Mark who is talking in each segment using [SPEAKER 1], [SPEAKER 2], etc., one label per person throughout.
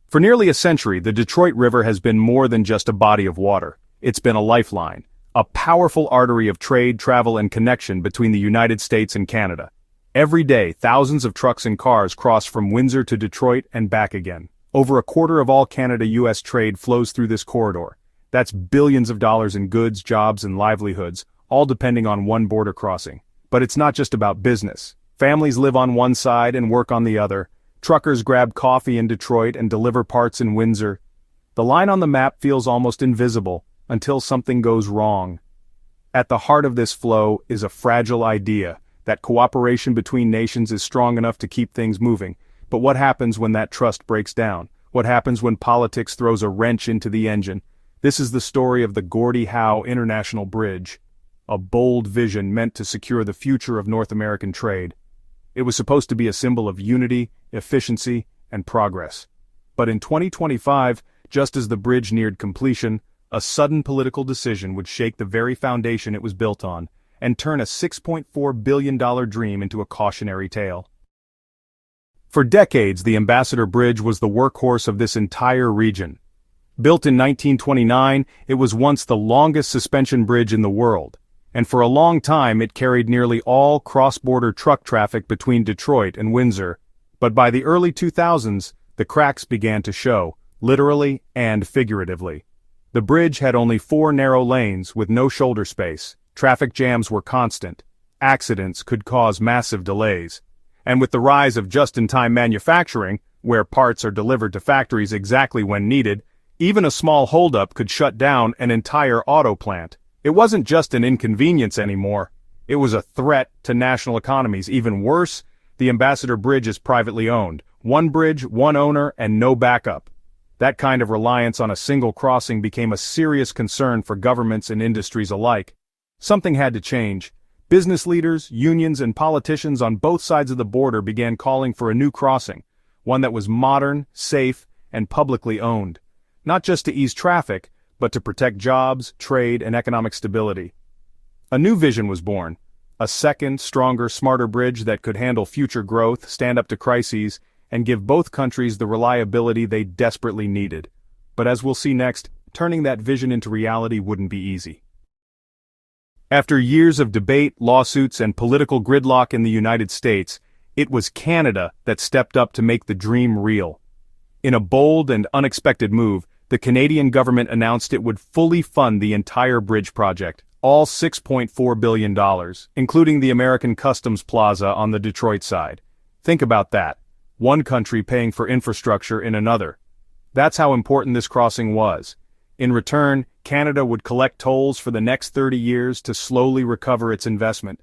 [SPEAKER 1] For nearly a century, the Detroit River has been more than just a body of water. It's been a lifeline, a powerful artery of trade, travel, and connection between the United States and Canada. Every day, thousands of trucks and cars cross from Windsor to Detroit and back again. Over a quarter of all Canada-US trade flows through this corridor. That's billions of dollars in goods, jobs, and livelihoods, all depending on one border crossing. But it's not just about business. Families live on one side and work on the other. Truckers grab coffee in Detroit and deliver parts in Windsor. The line on the map feels almost invisible until something goes wrong. At the heart of this flow is a fragile idea that cooperation between nations is strong enough to keep things moving. But what happens when that trust breaks down? What happens when politics throws a wrench into the engine? This is the story of the Gordie Howe International Bridge, a bold vision meant to secure the future of North American trade. It was supposed to be a symbol of unity, efficiency, and progress. But in 2025, just as the bridge neared completion, a sudden political decision would shake the very foundation it was built on, and turn a $6.4 billion dream into a cautionary tale. For decades, the Ambassador Bridge was the workhorse of this entire region. Built in 1929, it was once the longest suspension bridge in the world, and for a long time it carried nearly all cross-border truck traffic between Detroit and Windsor. But by the early 2000s, the cracks began to show, literally and figuratively. The bridge had only 4 narrow lanes with no shoulder space. Traffic jams were constant. Accidents could cause massive delays. And with the rise of just-in-time manufacturing, where parts are delivered to factories exactly when needed, even a small holdup could shut down an entire auto plant. It wasn't just an inconvenience anymore. It was a threat to national economies. Even worse, the Ambassador Bridge is privately owned. One bridge, one owner, and no backup. That kind of reliance on a single crossing became a serious concern for governments and industries alike. Something had to change. Business leaders, unions, and politicians on both sides of the border began calling for a new crossing, one that was modern, safe, and publicly owned. Not just to ease traffic, but to protect jobs, trade, and economic stability. A new vision was born. A second, stronger, smarter bridge that could handle future growth, stand up to crises, and give both countries the reliability they desperately needed. But as we'll see next, turning that vision into reality wouldn't be easy. After years of debate, lawsuits, and political gridlock in the United States, it was Canada that stepped up to make the dream real. In a bold and unexpected move, the Canadian government announced it would fully fund the entire bridge project, all $6.4 billion, including the American Customs Plaza on the Detroit side. Think about that. One country paying for infrastructure in another. That's how important this crossing was. In return, Canada would collect tolls for the next 30 years to slowly recover its investment.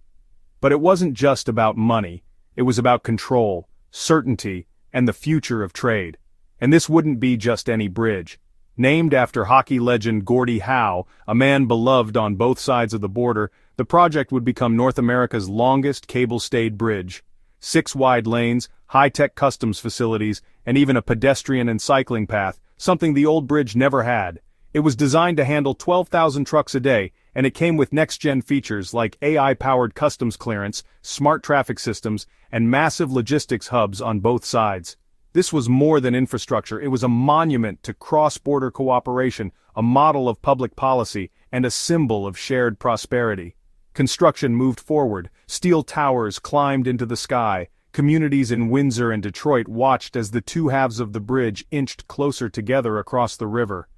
[SPEAKER 1] But it wasn't just about money. It was about control, certainty, and the future of trade. And this wouldn't be just any bridge. Named after hockey legend Gordie Howe, a man beloved on both sides of the border, the project would become North America's longest cable-stayed bridge. 6 wide lanes, high-tech customs facilities, and even a pedestrian and cycling path, something the old bridge never had. It was designed to handle 12,000 trucks a day, and it came with next-gen features like AI-powered customs clearance, smart traffic systems, and massive logistics hubs on both sides. This was more than infrastructure. It was a monument to cross-border cooperation, a model of public policy, and a symbol of shared prosperity. Construction moved forward. Steel towers climbed into the sky. Communities in Windsor and Detroit watched as the two halves of the bridge inched closer together across the river.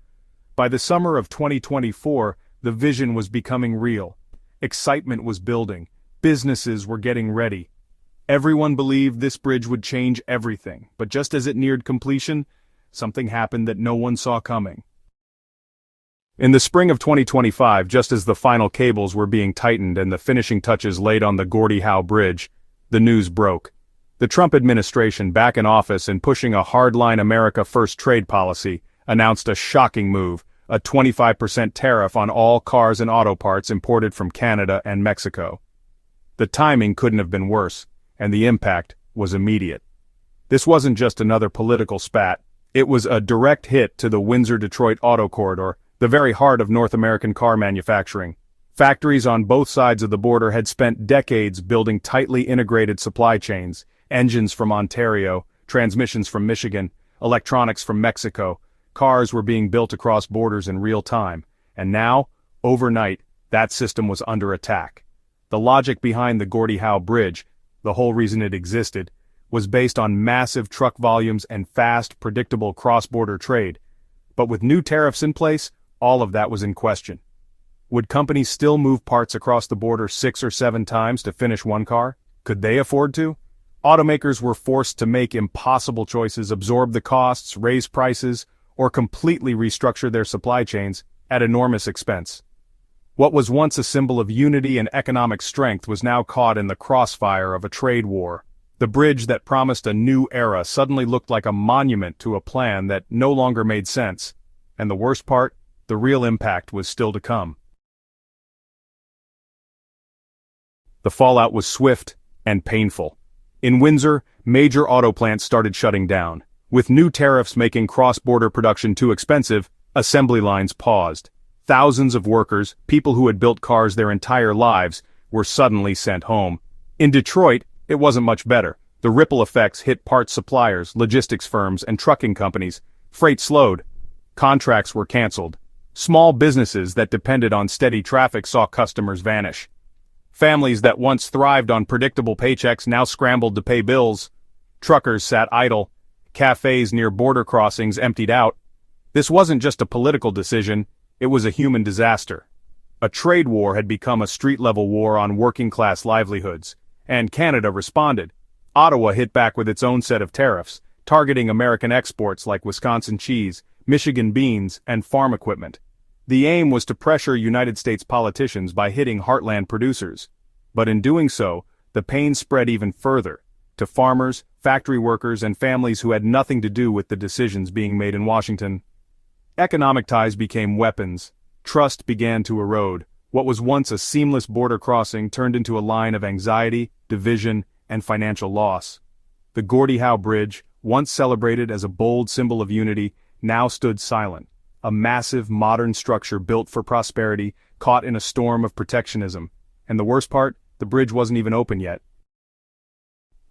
[SPEAKER 1] By the summer of 2024, the vision was becoming real. Excitement was building. Businesses were getting ready. Everyone believed this bridge would change everything, but just as it neared completion, something happened that no one saw coming. In the spring of 2025, just as the final cables were being tightened and the finishing touches laid on the Gordie Howe Bridge, the news broke. The Trump administration, back in office and pushing a hardline America First trade policy, announced a shocking move, a 25% tariff on all cars and auto parts imported from Canada and Mexico. The timing couldn't have been worse, and the impact was immediate. This wasn't just another political spat. It was a direct hit to the Windsor-Detroit auto corridor, the very heart of North American car manufacturing. Factories on both sides of the border had spent decades building tightly integrated supply chains, engines from Ontario, transmissions from Michigan, electronics from Mexico, cars were being built across borders in real time, and now, overnight, that system was under attack. The logic behind the Gordie Howe Bridge, the whole reason it existed, was based on massive truck volumes and fast, predictable cross-border trade. But with new tariffs in place, all of that was in question. Would companies still move parts across the border 6 or 7 times to finish one car? Could they afford to? Automakers were forced to make impossible choices, absorb the costs, raise prices, or completely restructure their supply chains at enormous expense. What was once a symbol of unity and economic strength was now caught in the crossfire of a trade war. The bridge that promised a new era suddenly looked like a monument to a plan that no longer made sense. And the worst part, the real impact was still to come. The fallout was swift and painful. In Windsor, major auto plants started shutting down. With new tariffs making cross-border production too expensive, assembly lines paused. Thousands of workers, people who had built cars their entire lives, were suddenly sent home. In Detroit, it wasn't much better. The ripple effects hit parts suppliers, logistics firms, and trucking companies. Freight slowed. Contracts were canceled. Small businesses that depended on steady traffic saw customers vanish. Families that once thrived on predictable paychecks now scrambled to pay bills. Truckers sat idle. Cafes near border crossings emptied out. This wasn't just a political decision, it was a human disaster. A trade war had become a street-level war on working-class livelihoods, and Canada responded. Ottawa hit back with its own set of tariffs, targeting American exports like Wisconsin cheese, Michigan beans, and farm equipment. The aim was to pressure United States politicians by hitting heartland producers. But in doing so, the pain spread even further, to farmers, factory workers, and families who had nothing to do with the decisions being made in Washington. Economic ties became weapons. Trust began to erode. What was once a seamless border crossing turned into a line of anxiety, division, and financial loss. The Gordie Howe Bridge, once celebrated as a bold symbol of unity, now stood silent. A massive modern structure built for prosperity, caught in a storm of protectionism. And the worst part, the bridge wasn't even open yet.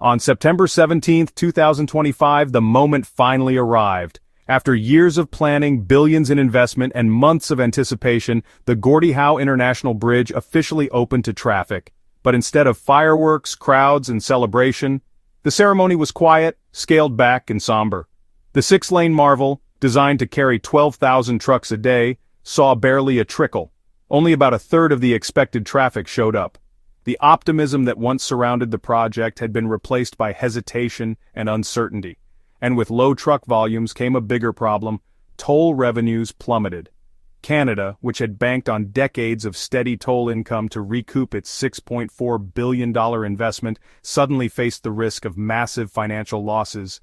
[SPEAKER 1] On September 17, 2025, the moment finally arrived. After years of planning, billions in investment, and months of anticipation, the Gordie Howe International Bridge officially opened to traffic. But instead of fireworks, crowds, and celebration, the ceremony was quiet, scaled back, and somber. The 6-lane marvel, designed to carry 12,000 trucks a day, saw barely a trickle. Only about a third of the expected traffic showed up. The optimism that once surrounded the project had been replaced by hesitation and uncertainty. And with low truck volumes came a bigger problem: toll revenues plummeted. Canada, which had banked on decades of steady toll income to recoup its $6.4 billion investment, suddenly faced the risk of massive financial losses.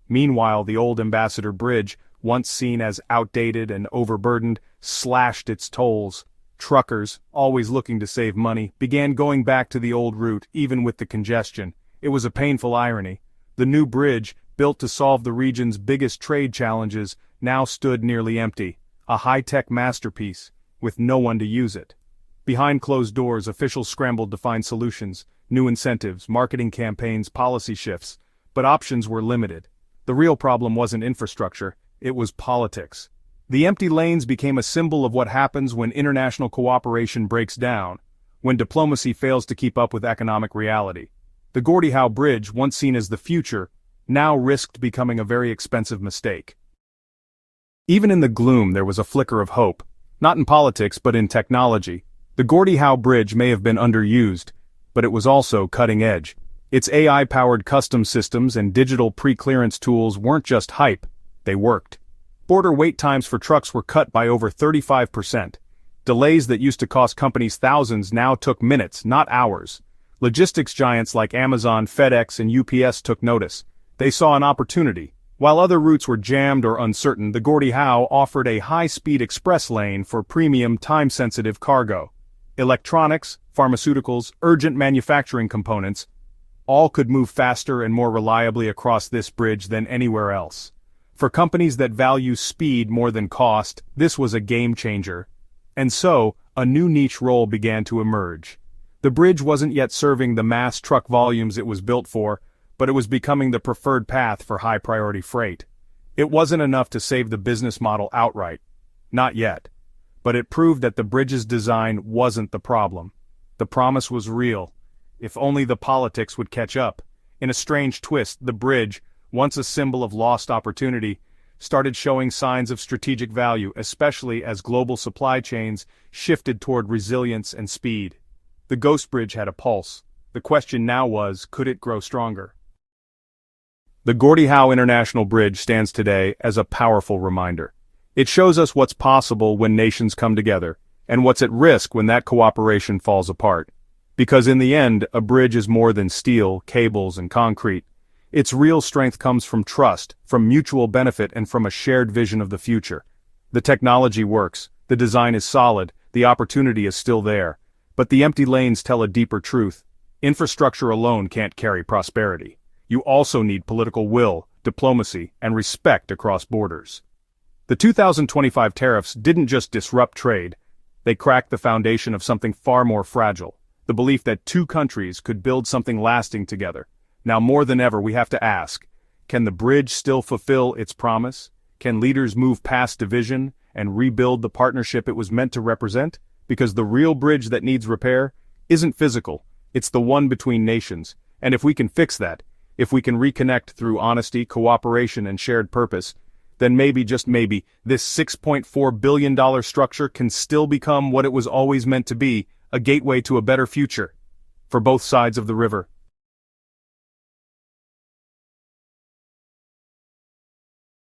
[SPEAKER 1] Meanwhile, the old Ambassador Bridge, once seen as outdated and overburdened, slashed its tolls. Truckers, always looking to save money, began going back to the old route, even with the congestion. It was a painful irony. The new bridge, built to solve the region's biggest trade challenges, now stood nearly empty, a high-tech masterpiece, with no one to use it. Behind closed doors, officials scrambled to find solutions, new incentives, marketing campaigns, policy shifts, but options were limited. The real problem wasn't infrastructure, it was politics. The empty lanes became a symbol of what happens when international cooperation breaks down, when diplomacy fails to keep up with economic reality. The Gordie Howe Bridge, once seen as the future, now risked becoming a very expensive mistake. Even in the gloom there was a flicker of hope, not in politics but in technology. The Gordie Howe Bridge may have been underused, but it was also cutting edge. Its AI-powered custom systems and digital pre-clearance tools weren't just hype, they worked. Border wait times for trucks were cut by over 35%. Delays that used to cost companies thousands now took minutes, not hours. Logistics giants like Amazon, FedEx, and UPS took notice. They saw an opportunity. While other routes were jammed or uncertain, the Gordie Howe offered a high-speed express lane for premium, time-sensitive cargo. Electronics, pharmaceuticals, urgent manufacturing components, all could move faster and more reliably across this bridge than anywhere else. For companies that value speed more than cost, this was a game-changer. And so, a new niche role began to emerge. The bridge wasn't yet serving the mass truck volumes it was built for, but it was becoming the preferred path for high-priority freight. It wasn't enough to save the business model outright. Not yet. But it proved that the bridge's design wasn't the problem. The promise was real. If only the politics would catch up. In a strange twist, the bridge, once a symbol of lost opportunity, started showing signs of strategic value, especially as global supply chains shifted toward resilience and speed. The Ghost Bridge had a pulse. The question now was, could it grow stronger? The Gordie Howe International Bridge stands today as a powerful reminder. It shows us what's possible when nations come together, and what's at risk when that cooperation falls apart. Because in the end, a bridge is more than steel, cables, and concrete. Its real strength comes from trust, from mutual benefit, and from a shared vision of the future. The technology works, the design is solid, the opportunity is still there. But the empty lanes tell a deeper truth. Infrastructure alone can't carry prosperity. You also need political will, diplomacy, and respect across borders. The 2025 tariffs didn't just disrupt trade, they cracked the foundation of something far more fragile, the belief that two countries could build something lasting together. Now more than ever we have to ask, can the bridge still fulfill its promise? Can leaders move past division and rebuild the partnership it was meant to represent? Because the real bridge that needs repair isn't physical, it's the one between nations, and if we can fix that, if we can reconnect through honesty, cooperation, and shared purpose, then maybe, just maybe, this $6.4 billion structure can still become what it was always meant to be, a gateway to a better future. For both sides of the river.